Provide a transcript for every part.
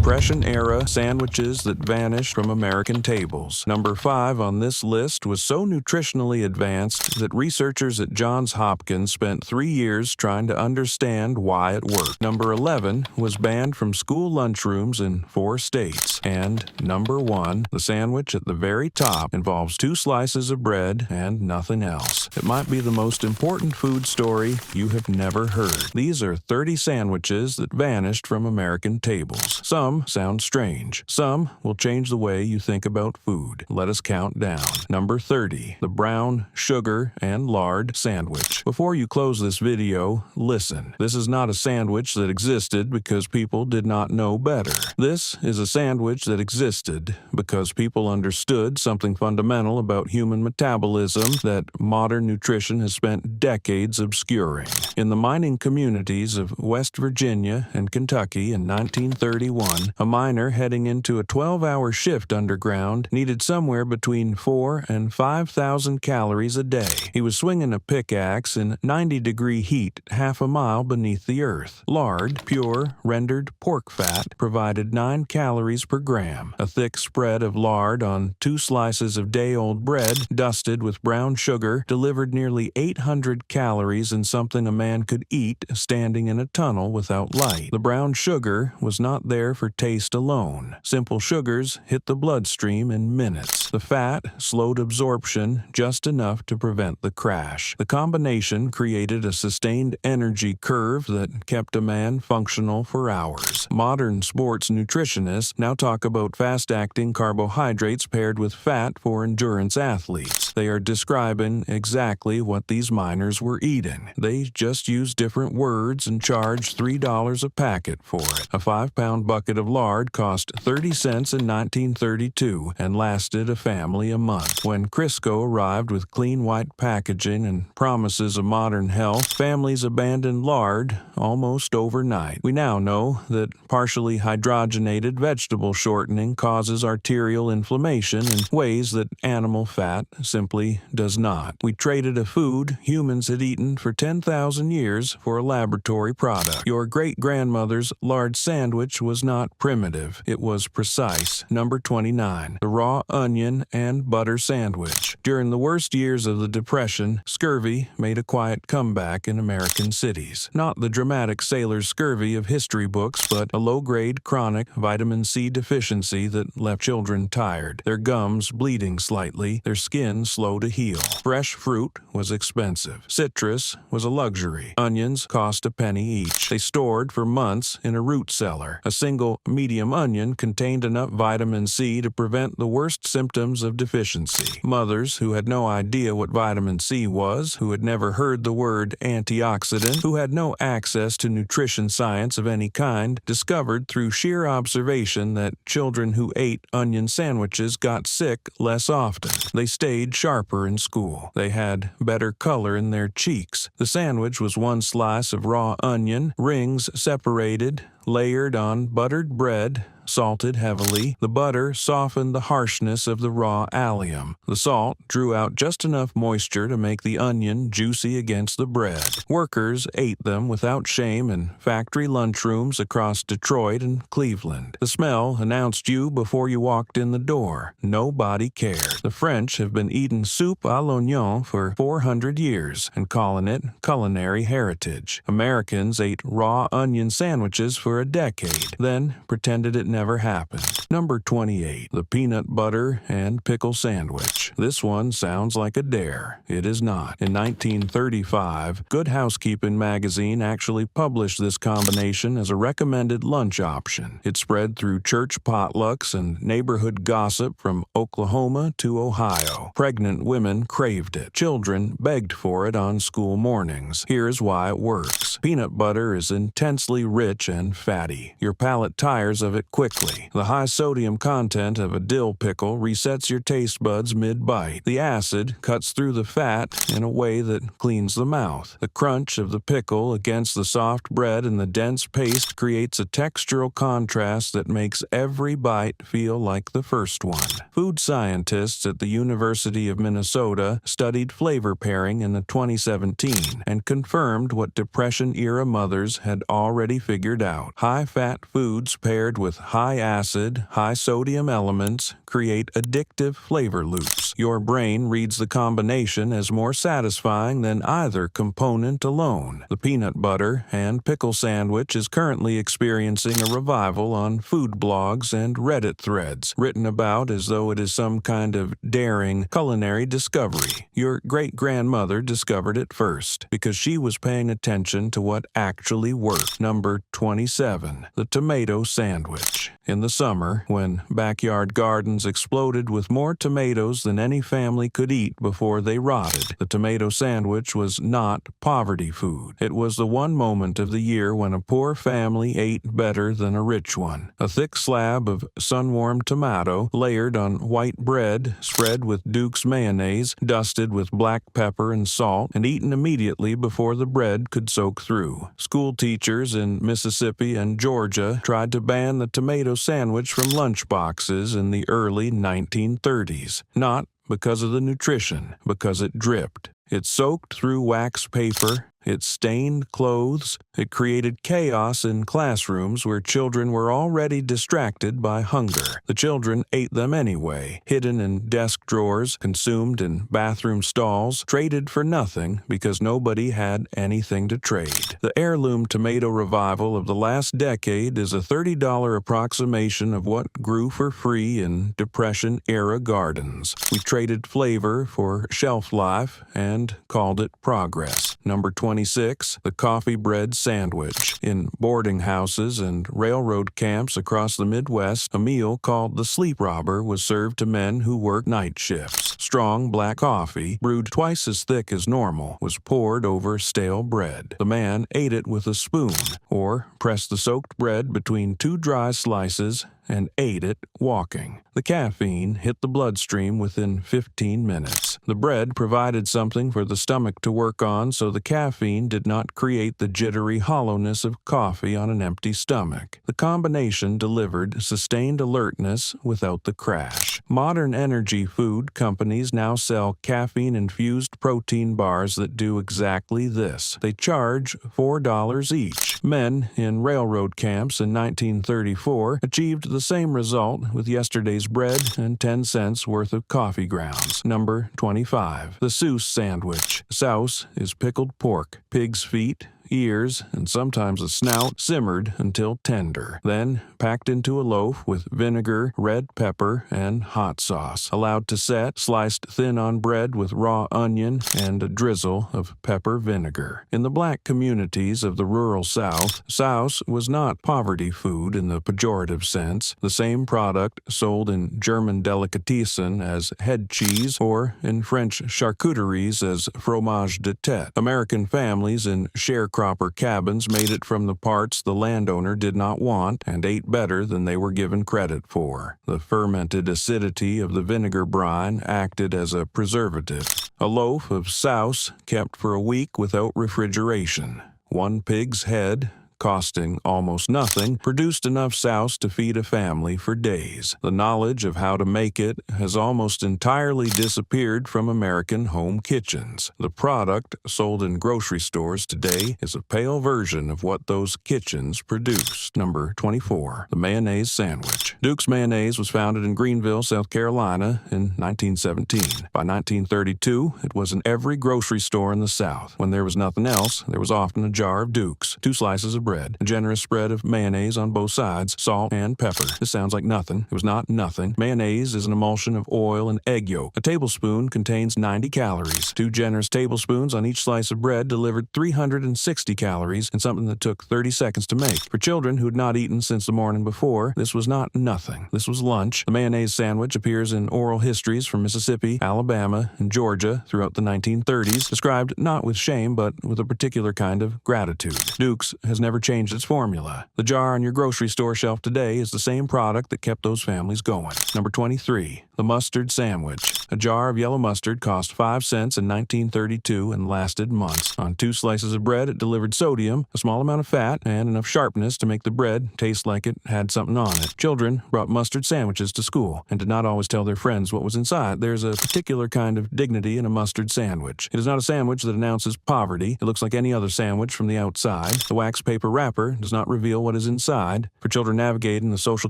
Depression-era sandwiches that vanished from American tables. Number 5 on this list was so nutritionally advanced that researchers at Johns Hopkins spent 3 years trying to understand why it worked. Number 11 was banned from school lunchrooms in 4 states. And number 1, the sandwich at the very top, involves 2 slices of bread and nothing else. It might be the most important food story you have never heard. These are 30 sandwiches that vanished from American tables. Some sound strange. Some will change the way you think about food. Let us count down. Number 30, the brown sugar and lard sandwich. Before you close this video, listen. This is not a sandwich that existed because people did not know better. This is a sandwich that existed because people understood something fundamental about human metabolism that modern nutrition has spent decades obscuring. In the mining communities of West Virginia and Kentucky in 1931, a miner heading into a 12-hour shift underground needed somewhere between 4,000 and 5,000 calories a day. He was swinging a pickaxe in 90-degree heat half a mile beneath the earth. Lard, pure, rendered pork fat, provided 9 calories per gram. A thick spread of lard on 2 slices of day-old bread, dusted with brown sugar, delivered nearly 800 calories in something a man could eat standing in a tunnel without light. The brown sugar was not there for taste alone. Simple sugars hit the bloodstream in minutes. The fat slowed absorption just enough to prevent the crash. The combination created a sustained energy curve that kept a man functional for hours. Modern sports nutritionists now talk about fast-acting carbohydrates paired with fat for endurance athletes. They are describing exactly what these miners were eating. They just use different words and charge $3 a packet for it. A 5-pound bucket of lard cost 30 cents in 1932 and lasted a family a month. When Crisco arrived with clean white packaging and promises of modern health, families abandoned lard almost overnight. We now know that partially hydrogenated vegetable shortening causes arterial inflammation in ways that animal fat simply does not. We traded a food humans had eaten for 10,000 years for a laboratory product. Your great-grandmother's lard sandwich was not primitive. It was precise. Number 29, the raw onion and butter sandwich. During the worst years of the Depression, scurvy made a quiet comeback in American cities. Not the dramatic sailor's scurvy of history books, but a low-grade chronic vitamin C deficiency that left children tired, their gums bleeding slightly, their skin slow to heal. Fresh fruit was expensive. Citrus was a luxury. Onions cost a penny each. They stored for months in a root cellar. A single medium onion contained enough vitamin C to prevent the worst symptoms of deficiency. Mothers who had no idea what vitamin C was, who had never heard the word antioxidant, who had no access to nutrition science of any kind, discovered through sheer observation that children who ate onion sandwiches got sick less often. They stayed sharper in school. They had better color in their cheeks. The sandwich was 1 slice of raw onion, rings separated, layered on buttered bread, salted heavily. The butter softened the harshness of the raw allium. The salt drew out just enough moisture to make the onion juicy against the bread. Workers ate them without shame in factory lunchrooms across Detroit and Cleveland. The smell announced you before you walked in the door. Nobody cared. The French have been eating soup à l'oignon for 400 years and calling it culinary heritage. Americans ate raw onion sandwiches for a decade, then pretended it never happened. Number 28, the peanut butter and pickle sandwich. This one sounds like a dare. It is not. In 1935, Good Housekeeping magazine actually published this combination as a recommended lunch option. It spread through church potlucks and neighborhood gossip from Oklahoma to Ohio. Pregnant women craved it. Children begged for it on school mornings. Here's why it works. Peanut butter is intensely rich and fatty. Your palate tires of it quickly. The high sodium content of a dill pickle resets your taste buds mid-bite. The acid cuts through the fat in a way that cleans the mouth. The crunch of the pickle against the soft bread and the dense paste creates a textural contrast that makes every bite feel like the first one. Food scientists at the University of Minnesota studied flavor pairing in 2017 and confirmed what Depression-era mothers had already figured out. out. High-fat foods paired with high-acid, high-sodium elements create addictive flavor loops. Your brain reads the combination as more satisfying than either component alone. The peanut butter and pickle sandwich is currently experiencing a revival on food blogs and Reddit threads, written about as though it is some kind of daring culinary discovery. Your great-grandmother discovered it first because she was paying attention to what actually worked. Number 27. The tomato sandwich. In the summer, when backyard gardens exploded with more tomatoes than any family could eat before they rotted, the tomato sandwich was not poverty food. It was the one moment of the year when a poor family ate better than a rich one. A thick slab of sun-warmed tomato layered on white bread, spread with Duke's mayonnaise, dusted with black pepper and salt, and eaten immediately before the bread could soak through. School teachers in Mississippi and Georgia tried to ban the tomato sandwich from lunch boxes in the early 1930s. Not because of the nutrition, because it dripped. It soaked through wax paper. It stained clothes. It created chaos in classrooms where children were already distracted by hunger. The children ate them anyway, hidden in desk drawers, consumed in bathroom stalls, traded for nothing because nobody had anything to trade. The heirloom tomato revival of the last decade is a $30 approximation of what grew for free in Depression-era gardens. We traded flavor for shelf life and called it progress. Number 26. The coffee bread sandwich. In boarding houses and railroad camps across the Midwest, a meal called the sleep robber was served to men who worked night shifts. Strong black coffee, brewed twice as thick as normal, was poured over stale bread. The man ate it with a spoon, or pressed the soaked bread between two dry slices and ate it walking. The caffeine hit the bloodstream within 15 minutes. The bread provided something for the stomach to work on, so the caffeine did not create the jittery hollowness of coffee on an empty stomach. The combination delivered sustained alertness without the crash. Modern energy food companies now sell caffeine-infused protein bars that do exactly this. They charge $4 each. Men in railroad camps in 1934 achieved the same result with yesterday's bread and 10 cents worth of coffee grounds. Number 25. The souse sandwich. Souse is pickled pork, pig's feet, ears, and sometimes a snout simmered until tender, then packed into a loaf with vinegar, red pepper, and hot sauce, allowed to set, sliced thin on bread with raw onion and a drizzle of pepper vinegar. In the black communities of the rural South, souse was not poverty food in the pejorative sense, the same product sold in German delicatessen as head cheese or in French charcuteries as fromage de tête. American families in sharecropping cabins made it from the parts the landowner did not want and ate better than they were given credit for. The fermented acidity of the vinegar brine acted as a preservative. A loaf of souse kept for a week without refrigeration. One pig's head, costing almost nothing, produced enough souse to feed a family for days. The knowledge of how to make it has almost entirely disappeared from American home kitchens. The product sold in grocery stores today is a pale version of what those kitchens produced. Number 24. The mayonnaise sandwich. Duke's Mayonnaise was founded in Greenville, South Carolina in 1917. By 1932, it was in every grocery store in the South. When there was nothing else, there was often a jar of Duke's, 2 slices of bread, a generous spread of mayonnaise on both sides, salt, and pepper. This sounds like nothing. It was not nothing. Mayonnaise is an emulsion of oil and egg yolk. A tablespoon contains 90 calories. 2 generous tablespoons on each slice of bread delivered 360 calories in something that took 30 seconds to make. For children who had not eaten since the morning before, this was not nothing. This was lunch. The mayonnaise sandwich appears in oral histories from Mississippi, Alabama, and Georgia throughout the 1930s, described not with shame but with a particular kind of gratitude. Duke's has never changed its formula. The jar on your grocery store shelf today is the same product that kept those families going. Number 23. The mustard sandwich. A jar of yellow mustard cost 5 cents in 1932 and lasted months. On 2 slices of bread, it delivered sodium, a small amount of fat, and enough sharpness to make the bread taste like it had something on it. Children brought mustard sandwiches to school and did not always tell their friends what was inside. There's a particular kind of dignity in a mustard sandwich. It is not a sandwich that announces poverty. It looks like any other sandwich from the outside. The wax paper wrapper does not reveal what is inside. For children navigating the social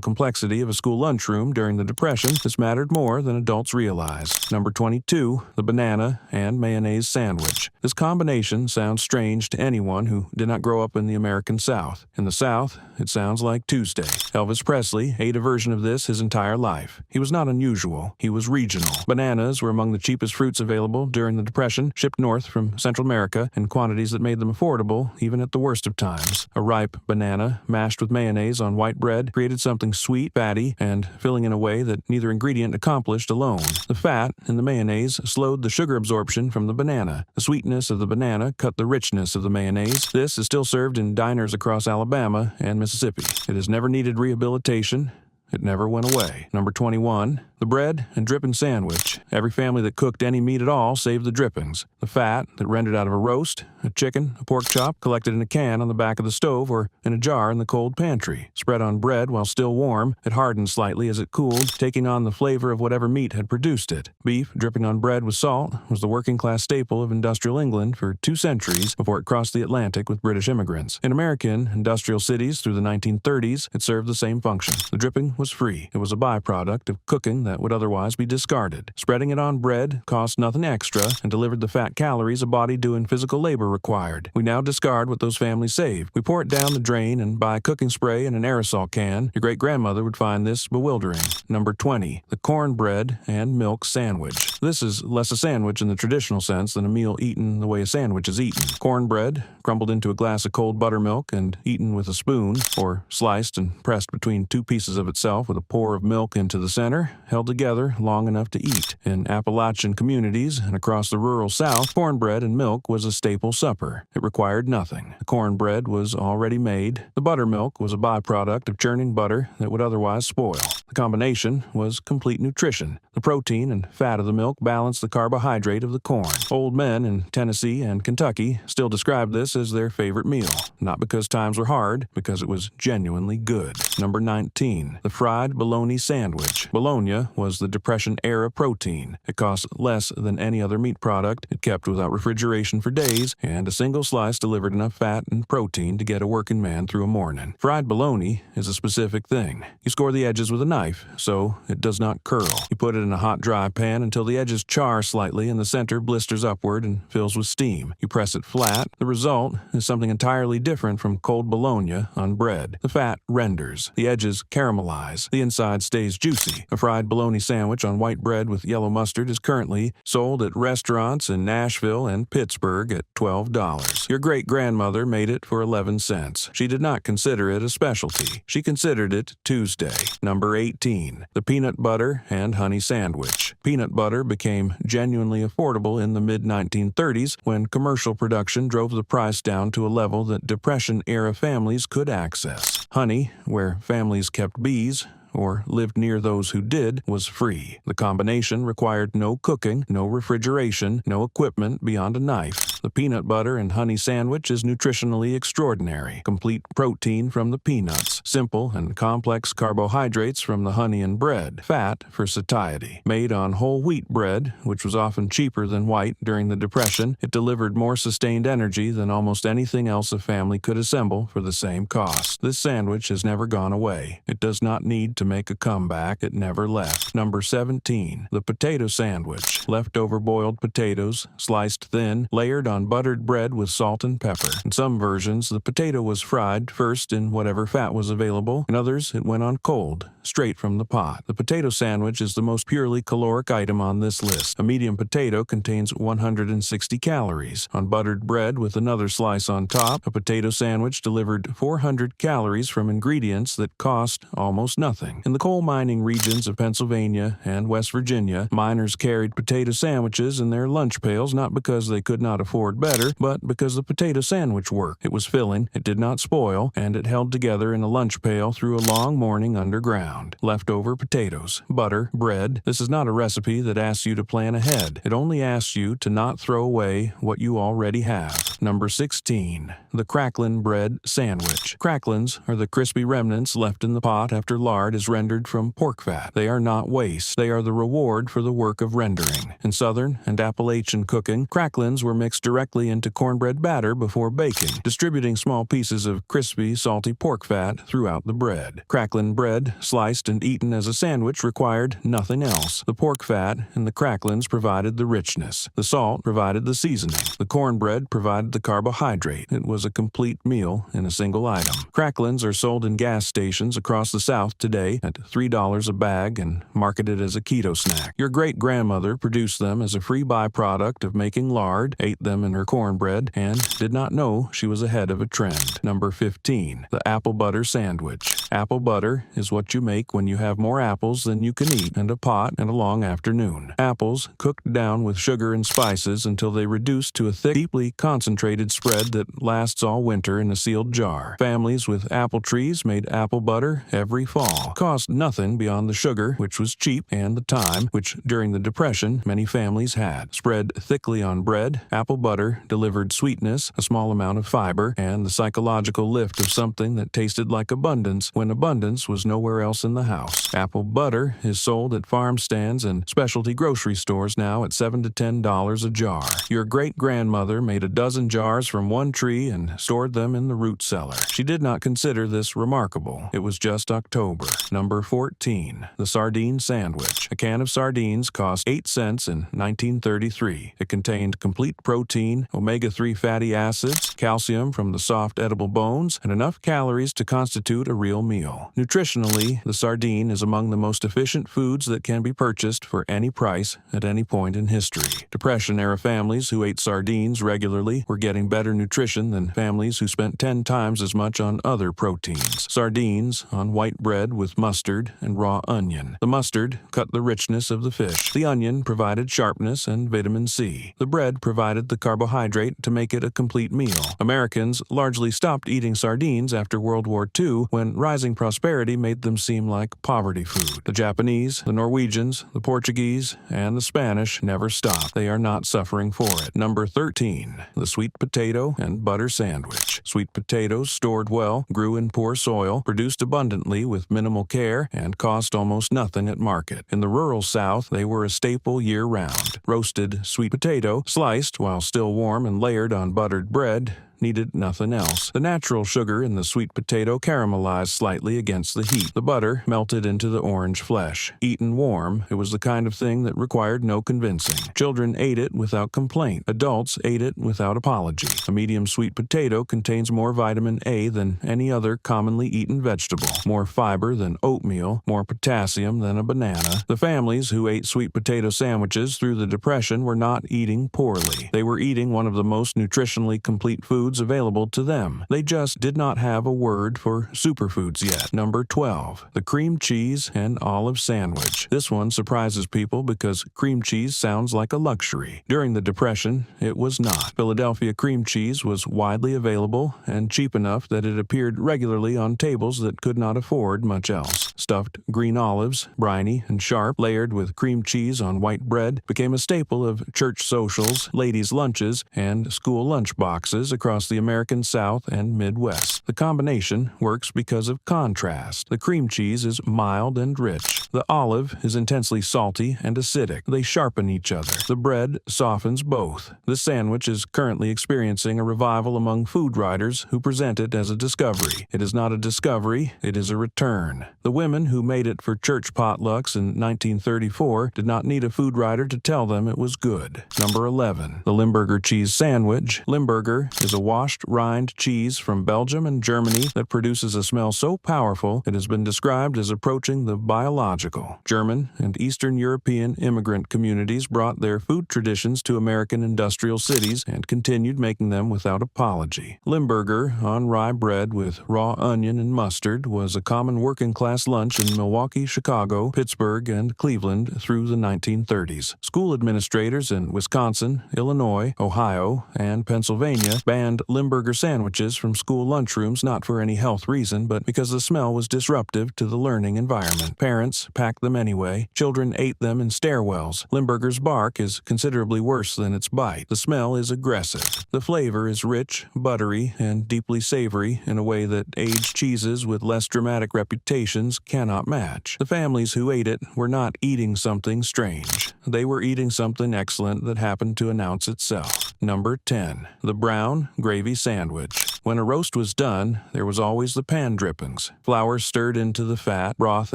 complexity of a school lunchroom during the Depression, this mattered more than adults realize. Number 22, the banana and mayonnaise sandwich. This combination sounds strange to anyone who did not grow up in the American South. In the South, it sounds like Tuesday. Elvis Presley ate a version of this his entire life. He was not unusual. He was regional. Bananas were among the cheapest fruits available during the Depression, shipped north from Central America in quantities that made them affordable even at the worst of times. A ripe banana mashed with mayonnaise on white bread created something sweet, fatty, and filling in a way that neither ingredient accomplished alone. The fat in the mayonnaise slowed the sugar absorption from the banana. The sweetness of the banana cut the richness of the mayonnaise. This is still served in diners across Alabama and Mississippi. It has never needed rehabilitation. It never went away. Number 21, the bread and dripping sandwich. Every family that cooked any meat at all saved the drippings. The fat that rendered out of a roast, a chicken, a pork chop, collected in a can on the back of the stove or in a jar in the cold pantry. Spread on bread while still warm, it hardened slightly as it cooled, taking on the flavor of whatever meat had produced it. Beef dripping on bread with salt was the working-class staple of industrial England for 2 centuries before it crossed the Atlantic with British immigrants. In American industrial cities through the 1930s, it served the same function. The dripping was free. It was a byproduct of cooking that would otherwise be discarded. Spreading it on bread cost nothing extra and delivered the fat calories a body doing physical labor required. We now discard what those families saved. We pour it down the drain and buy cooking spray in an aerosol can. Your great-grandmother would find this bewildering. Number 20, the cornbread and milk sandwich. This is less a sandwich in the traditional sense than a meal eaten the way a sandwich is eaten. Cornbread, crumbled into a glass of cold buttermilk and eaten with a spoon, or sliced and pressed between 2 pieces of itself with a pour of milk into the center, held together long enough to eat. In Appalachian communities and across the rural South, cornbread and milk was a staple supper. It required nothing. The cornbread was already made. The buttermilk was a byproduct of churning butter that would otherwise spoil. The combination was complete nutrition. The protein and fat of the milk balanced the carbohydrate of the corn. Old men in Tennessee and Kentucky still describe this as their favorite meal, not because times were hard, because it was genuinely good. Number 19, the fried baloney sandwich. Bologna was the Depression-era protein. It cost less than any other meat product. It kept without refrigeration for days, and a single slice delivered enough fat and protein to get a working man through a morning. Fried bologna is a specific thing. You score the edges with a knife, so it does not curl. You put it in a hot, dry pan until the edges char slightly and the center blisters upward and fills with steam. You press it flat. The result is something entirely different from cold bologna on bread. The fat renders. The edges caramelize. The inside stays juicy. A fried bologna sandwich on white bread with yellow mustard is currently sold at restaurants in Nashville and Pittsburgh at $12. Your great-grandmother made it for 11 cents. She did not consider it a specialty. She considered it Tuesday. Number 18, the peanut butter and honey sandwich. Peanut butter became genuinely affordable in the mid-1930s when commercial production drove the price down to a level that Depression-era families could access. Honey, where families kept bees, or lived near those who did, was free. The combination required no cooking, no refrigeration, no equipment beyond a knife. The peanut butter and honey sandwich is nutritionally extraordinary. Complete protein from the peanuts, simple and complex carbohydrates from the honey and bread, fat for satiety. Made on whole wheat bread, which was often cheaper than white during the Depression, it delivered more sustained energy than almost anything else a family could assemble for the same cost. This sandwich has never gone away. It does not need to make a comeback. It never left. Number 17, the potato sandwich. Leftover boiled potatoes, sliced thin, layered on buttered bread with salt and pepper. In some versions, the potato was fried first in whatever fat was available. In others, it went on cold, straight from the pot. The potato sandwich is the most purely caloric item on this list. A medium potato contains 160 calories. On buttered bread with another slice on top, a potato sandwich delivered 400 calories from ingredients that cost almost nothing. In the coal mining regions of Pennsylvania and West Virginia, miners carried potato sandwiches in their lunch pails not because they could not afford afford better, but because the potato sandwich worked. It was filling, it did not spoil, and it held together in a lunch pail through a long morning underground. Leftover potatoes, butter, bread. This is not a recipe that asks you to plan ahead. It only asks you to not throw away what you already have. Number 16. The crackling bread sandwich. Cracklings are the crispy remnants left in the pot after lard is rendered from pork fat. They are not waste. They are the reward for the work of rendering. In Southern and Appalachian cooking, cracklings were mixed directly into cornbread batter before baking, distributing small pieces of crispy, salty pork fat throughout the bread. Crackling bread, sliced and eaten as a sandwich, required nothing else. The pork fat and the cracklings provided the richness. The salt provided the seasoning. The cornbread provided the carbohydrate. It was a complete meal in a single item. Cracklings are sold in gas stations across the South today at $3 a bag and marketed as a keto snack. Your great-grandmother produced them as a free byproduct of making lard, ate them in her cornbread, and did not know she was ahead of a trend. Number 15. The apple butter sandwich. Apple butter is what you make when you have more apples than you can eat and a pot and a long afternoon. Apples cooked down with sugar and spices until they reduce to a thick, deeply concentrated spread that lasts all winter in a sealed jar. Families with apple trees made apple butter every fall. Cost nothing beyond the sugar, which was cheap, and the time, which during the Depression many families had. Spread thickly on bread, apple butter delivered sweetness, a small amount of fiber, and the psychological lift of something that tasted like abundance when abundance was nowhere else in the house. Apple butter is sold at farm stands and specialty grocery stores now at $7 to $10 a jar. Your great-grandmother made a dozen jars from one tree and stored them in the root cellar. She did not consider this remarkable. It was just October. Number 14. The sardine sandwich. A can of sardines cost 8 cents in 1933. It contained complete protein, omega-3 fatty acids, calcium from the soft edible bones, and enough calories to constitute a real meal. Nutritionally, the sardine is among the most efficient foods that can be purchased for any price at any point in history. Depression-era families who ate sardines regularly were getting better nutrition than families who spent 10 times as much on other proteins. Sardines on white bread with mustard and raw onion. The mustard cut the richness of the fish. The onion provided sharpness and vitamin C. The bread provided the carbohydrate to make it a complete meal. Americans largely stopped eating sardines after World War II when rising prosperity made them seem like poverty food. The Japanese, the Norwegians, the Portuguese, and the Spanish never stopped. They are not suffering for it. Number 13. The sweet potato and butter sandwich. Sweet potatoes stored well, grew in poor soil, produced abundantly with minimal care, and cost almost nothing at market. In the rural South, they were a staple year-round. Roasted sweet potato, sliced while still warm and layered on buttered bread, needed nothing else. The natural sugar in the sweet potato caramelized slightly against the heat. The butter melted into the orange flesh. Eaten warm, it was the kind of thing that required no convincing. Children ate it without complaint. Adults ate it without apology. A medium sweet potato contains more vitamin A than any other commonly eaten vegetable, more fiber than oatmeal, more potassium than a banana. The families who ate sweet potato sandwiches through the Depression were not eating poorly. They were eating one of the most nutritionally complete foods available to them. They just did not have a word for superfoods yet. Number 12. The cream cheese and olive sandwich. This one surprises people because cream cheese sounds like a luxury. During the Depression, it was not. Philadelphia cream cheese was widely available and cheap enough that it appeared regularly on tables that could not afford much else. Stuffed green olives, briny and sharp, layered with cream cheese on white bread, became a staple of church socials, ladies' lunches, and school lunch boxes across the American South and Midwest. The combination works because of contrast. The cream cheese is mild and rich. The olive is intensely salty and acidic. They sharpen each other. The bread softens both. This sandwich is currently experiencing a revival among food writers who present it as a discovery. It is not a discovery, it is a return. The women who made it for church potlucks in 1934 did not need a food writer to tell them it was good. Number 11. The Limburger cheese sandwich. Limburger is a washed rind cheese from Belgium and Germany that produces a smell so powerful it has been described as approaching the biological. ideological. German and Eastern European immigrant communities brought their food traditions to American industrial cities and continued making them without apology. Limburger, on rye bread with raw onion and mustard, was a common working-class lunch in Milwaukee, Chicago, Pittsburgh, and Cleveland through the 1930s. School administrators in Wisconsin, Illinois, Ohio, and Pennsylvania banned Limburger sandwiches from school lunchrooms not for any health reason, but because the smell was disruptive to the learning environment. Parents packed them anyway. Children ate them in stairwells. Limburger's bark is considerably worse than its bite. The smell is aggressive. The flavor is rich, buttery, and deeply savory in a way that aged cheeses with less dramatic reputations cannot match. The families who ate it were not eating something strange. They were eating something excellent that happened to announce itself. Number 10. The brown gravy sandwich. When a roast was done, there was always the pan drippings. Flour stirred into the fat, broth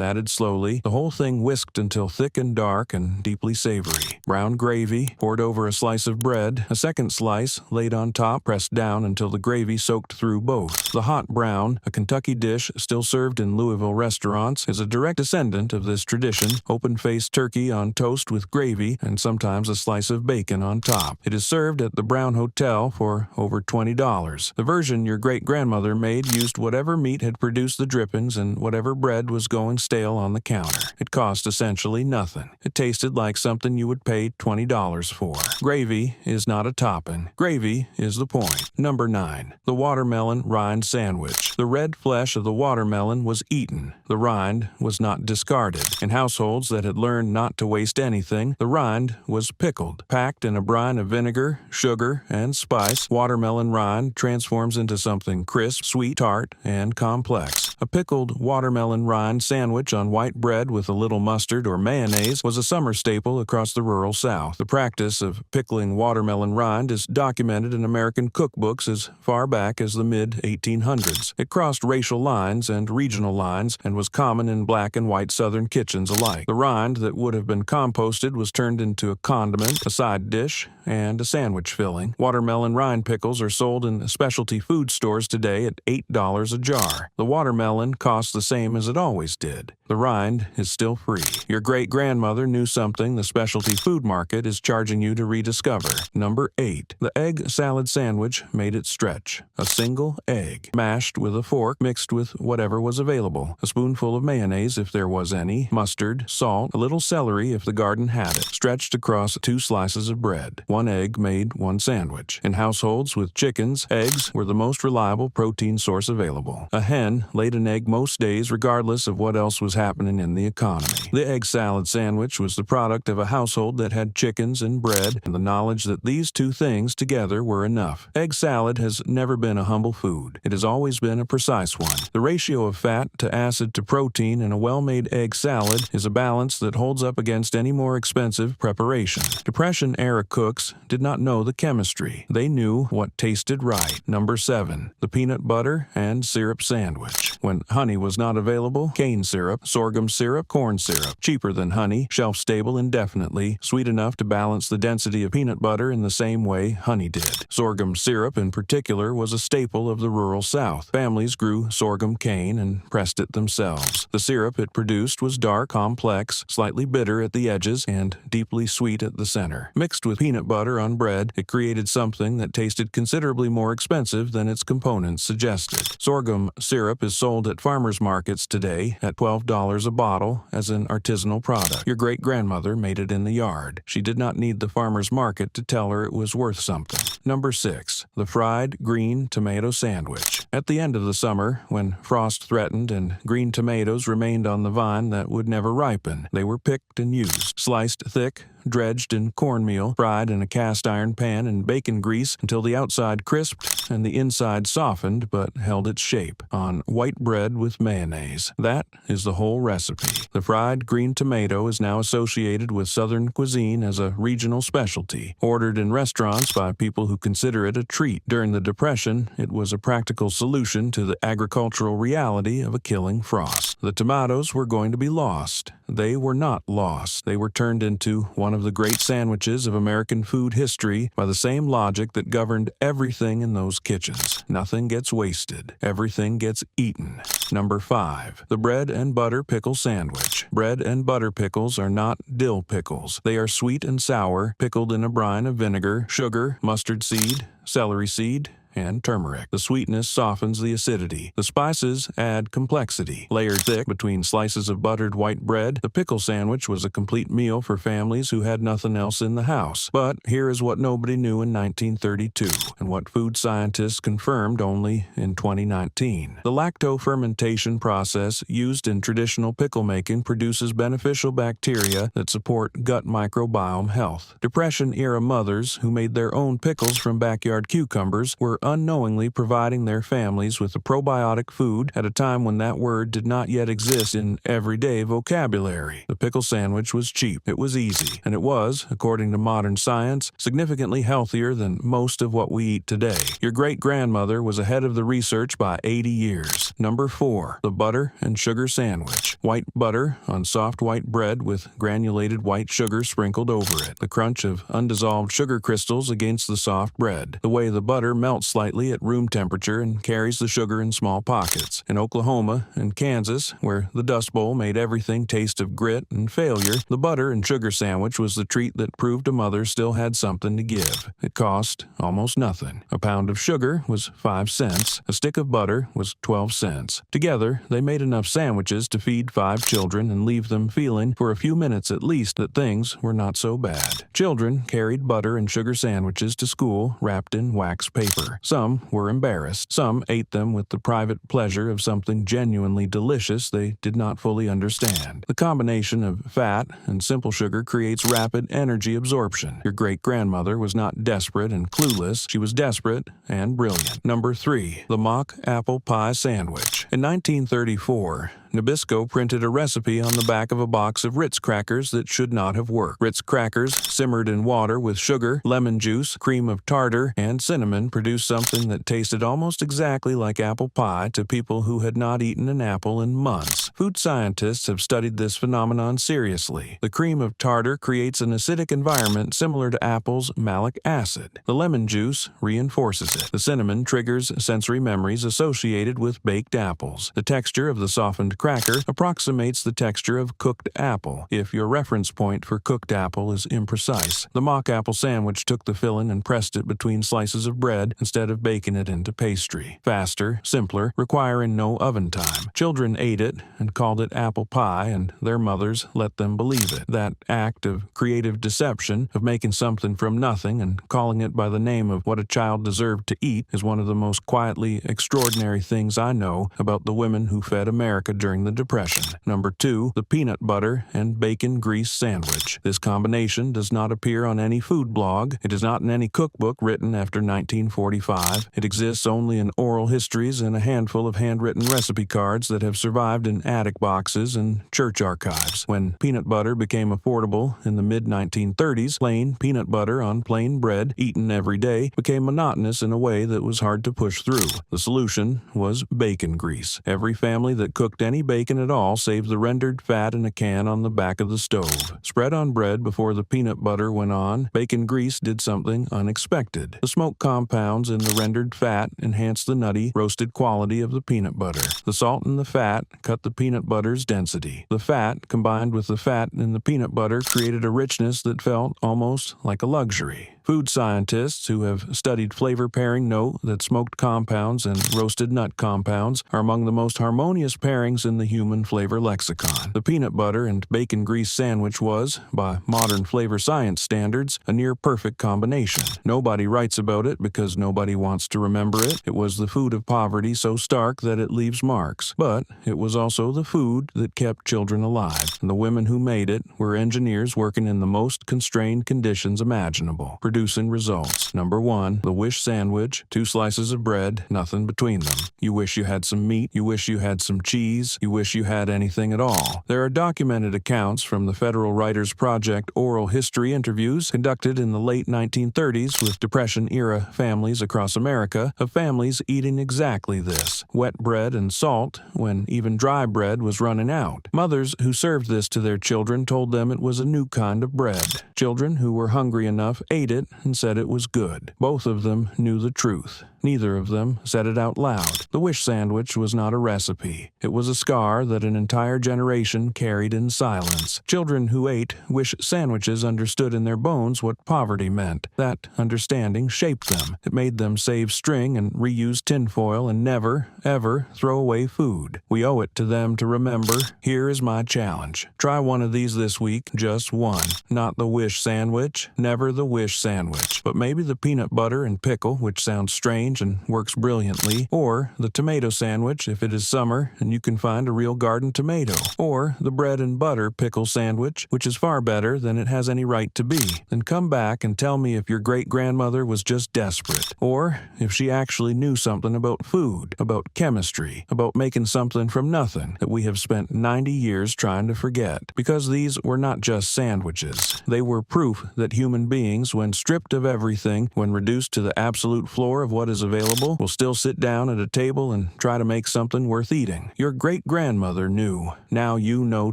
added slowly, the whole thing whisked until thick and dark and deeply savory. Brown gravy poured over a slice of bread, a second slice laid on top, pressed down until the gravy soaked through both. The hot brown, a Kentucky dish still served in Louisville restaurants, is a direct descendant of this tradition. Open-faced turkey on toast with gravy and sometimes a slice of bacon on top. It is served at the Brown Hotel for over $20. The version your great-grandmother made used whatever meat had produced the drippings and whatever bread was going stale on the counter. It cost essentially nothing. It tasted like something you would pay $20 for. Gravy is not a topping. Gravy is the point. Number 9. The watermelon rind sandwich. The red flesh of the watermelon was eaten. The rind was not discarded. In households that had learned not to waste anything, the rind was pickled. Packed in a brine of vinegar, sugar, and spice, watermelon rind transforms into something crisp, sweet, tart, and complex. A pickled watermelon rind sandwich on white bread with a little mustard or mayonnaise was a summer staple across the rural South. The practice of pickling watermelon rind is documented in American cookbooks as far back as the mid-1800s. It crossed racial lines and regional lines and was common in black and white Southern kitchens alike. The rind that would have been composted was turned into a condiment, a side dish, and a sandwich filling. Watermelon rind pickles are sold in specialty food stores today at $8 a jar. The watermelon costs the same as it always did. The rind is still free. Your great-grandmother knew something the specialty food market is charging you to rediscover. Number 8. The egg salad sandwich made it stretch. A single egg, mashed with a fork, mixed with whatever was available. A spoonful of mayonnaise if there was any, mustard, salt, a little celery if the garden had it, stretched across 2 slices of bread. 1 egg made 1 sandwich. In households with chickens, eggs were the most reliable protein source available. A hen laid an egg most days regardless of what else was happening in the economy. The egg salad sandwich was the product of a household that had chickens and bread and the knowledge that these 2 things together were enough. Egg salad has never been a humble food. It has always been a precise one. The ratio of fat to acid to protein in a well-made egg salad is a balance that holds up against any more expensive preparation. Depression-era cooks did not know the chemistry. They knew what tasted right. Number 7. The peanut butter and syrup sandwich. When honey was not available, cane syrup, sorghum syrup, corn syrup. Cheaper than honey, shelf-stable indefinitely, sweet enough to balance the density of peanut butter in the same way honey did. Sorghum syrup in particular was a staple of the rural South. Families grew sorghum cane and pressed it themselves. The syrup it produced was dark, complex, slightly bitter at the edges, and deeply sweet at the center. Mixed with peanut butter on bread, it created something that tasted considerably more expensive than its components suggested. Sorghum syrup is sold at farmers markets today at $12 a bottle as an artisanal product. Your great-grandmother made it in the yard. She did not need the farmer's market to tell her it was worth something. Number 6. The fried green tomato sandwich. At the end of the summer, when frost threatened and green tomatoes remained on the vine that would never ripen, they were picked and used. Sliced thick, dredged in cornmeal, fried in a cast-iron pan in bacon grease until the outside crisped and the inside softened but held its shape, on white bread with mayonnaise. That is the whole recipe. The fried green tomato is now associated with Southern cuisine as a regional specialty, ordered in restaurants by people who consider it a treat. During the Depression, it was a practical solution to the agricultural reality of a killing frost. The tomatoes were going to be lost. They were not lost. They were turned into one of the great sandwiches of American food history by the same logic that governed everything in those kitchens. Nothing gets wasted. Everything gets eaten. Number 5. The bread and butter pickle sandwich. Bread and butter pickles are not dill pickles. They are sweet and sour, pickled in a brine of vinegar, sugar, mustard seed, celery seed, and turmeric. The sweetness softens the acidity. The spices add complexity. Layered thick between slices of buttered white bread, the pickle sandwich was a complete meal for families who had nothing else in the house. But here is what nobody knew in 1932, and what food scientists confirmed only in 2019. The lacto-fermentation process used in traditional pickle making produces beneficial bacteria that support gut microbiome health. Depression-era mothers who made their own pickles from backyard cucumbers were unknowingly providing their families with a probiotic food at a time when that word did not yet exist in everyday vocabulary. The pickle sandwich was cheap, it was easy, and it was, according to modern science, significantly healthier than most of what we eat today. Your great-grandmother was ahead of the research by 80 years. Number 4. The butter and sugar sandwich. White butter on soft white bread with granulated white sugar sprinkled over it. The crunch of undissolved sugar crystals against the soft bread. The way the butter melts slightly at room temperature and carries the sugar in small pockets. In Oklahoma and Kansas, where the Dust Bowl made everything taste of grit and failure, the butter and sugar sandwich was the treat that proved a mother still had something to give. It cost almost nothing. A pound of sugar was 5 cents. A stick of butter was 12 cents. Together, they made enough sandwiches to feed 5 children and leave them feeling, for a few minutes at least, that things were not so bad. Children carried butter and sugar sandwiches to school wrapped in wax paper. Some were embarrassed. Some ate them with the private pleasure of something genuinely delicious they did not fully understand. The combination of fat and simple sugar creates rapid energy absorption. Your great-grandmother was not desperate and clueless. She was desperate and brilliant. Number 3. The mock apple pie sandwich. In 1934, Nabisco printed a recipe on the back of a box of Ritz crackers that should not have worked. Ritz crackers, simmered in water with sugar, lemon juice, cream of tartar, and cinnamon, produced something that tasted almost exactly like apple pie to people who had not eaten an apple in months. Food scientists have studied this phenomenon seriously. The cream of tartar creates an acidic environment similar to apple's malic acid. The lemon juice reinforces it. The cinnamon triggers sensory memories associated with baked apples. The texture of the softened cracker approximates the texture of cooked apple, if your reference point for cooked apple is imprecise. The mock apple sandwich took the filling and pressed it between slices of bread instead of baking it into pastry. Faster, simpler, requiring no oven time. Children ate it and called it apple pie, and their mothers let them believe it. That act of creative deception, of making something from nothing and calling it by the name of what a child deserved to eat, is one of the most quietly extraordinary things I know about the women who fed America during the Depression. Number 2. The peanut butter and bacon grease sandwich. This combination does not appear on any food blog. It is not in any cookbook written after 1945. It exists only in oral histories and a handful of handwritten recipe cards that have survived in attic boxes and church archives. When peanut butter became affordable in the mid-1930s, plain peanut butter on plain bread, eaten every day, became monotonous in a way that was hard to push through. The solution was bacon grease. Every family that cooked any bacon at all saved the rendered fat in a can on the back of the stove. Spread on bread before the peanut butter went on, bacon grease did something unexpected. The smoke compounds in the rendered fat enhanced the nutty, roasted quality of the peanut butter. The salt in the fat cut the peanut butter's density. The fat, combined with the fat in the peanut butter, created a richness that felt almost like a luxury. Food scientists who have studied flavor pairing note that smoked compounds and roasted nut compounds are among the most harmonious pairings in the human flavor lexicon. The peanut butter and bacon grease sandwich was, by modern flavor science standards, a near-perfect combination. Nobody writes about it because nobody wants to remember it. It was the food of poverty so stark that it leaves marks. But it was also the food that kept children alive, and the women who made it were engineers working in the most constrained conditions imaginable. producing results. Number 1, the wish sandwich. 2 slices of bread, nothing between them. You wish you had some meat, you wish you had some cheese, you wish you had anything at all. There are documented accounts from the Federal Writers Project oral history interviews conducted in the late 1930s with Depression-era families across America of families eating exactly this, wet bread and salt, when even dry bread was running out. Mothers who served this to their children told them it was a new kind of bread. Children who were hungry enough ate it and said it was good. Both of them knew the truth. Neither of them said it out loud. The wish sandwich was not a recipe. It was a scar that an entire generation carried in silence. Children who ate wish sandwiches understood in their bones what poverty meant. That understanding shaped them. It made them save string and reuse tinfoil and never, ever throw away food. We owe it to them to remember. Here is my challenge. Try one of these this week, just one. Not the wish sandwich, never the wish sandwich, but maybe the peanut butter and pickle, which sounds strange and works brilliantly, or the tomato sandwich if it is summer and you can find a real garden tomato, or the bread and butter pickle sandwich, which is far better than it has any right to be. Then come back and tell me if your great-grandmother was just desperate, or if she actually knew something about food, about chemistry, about making something from nothing that we have spent 90 years trying to forget. Because these were not just sandwiches. They were proof that human beings, when stripped of everything, when reduced to the absolute floor of what is available, will still sit down at a table and try to make something worth eating. Your great-grandmother knew. Now you know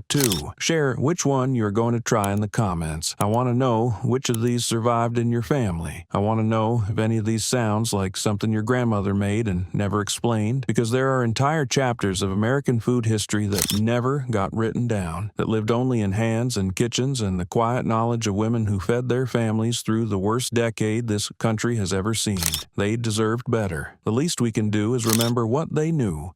too. Share which one you're going to try in the comments. I want to know which of these survived in your family. I want to know if any of these sounds like something your grandmother made and never explained, because there are entire chapters of American food history that never got written down, that lived only in hands and kitchens and the quiet knowledge of women who fed their families through the worst decade this country has ever seen. They deserved better. The least we can do is remember what they knew.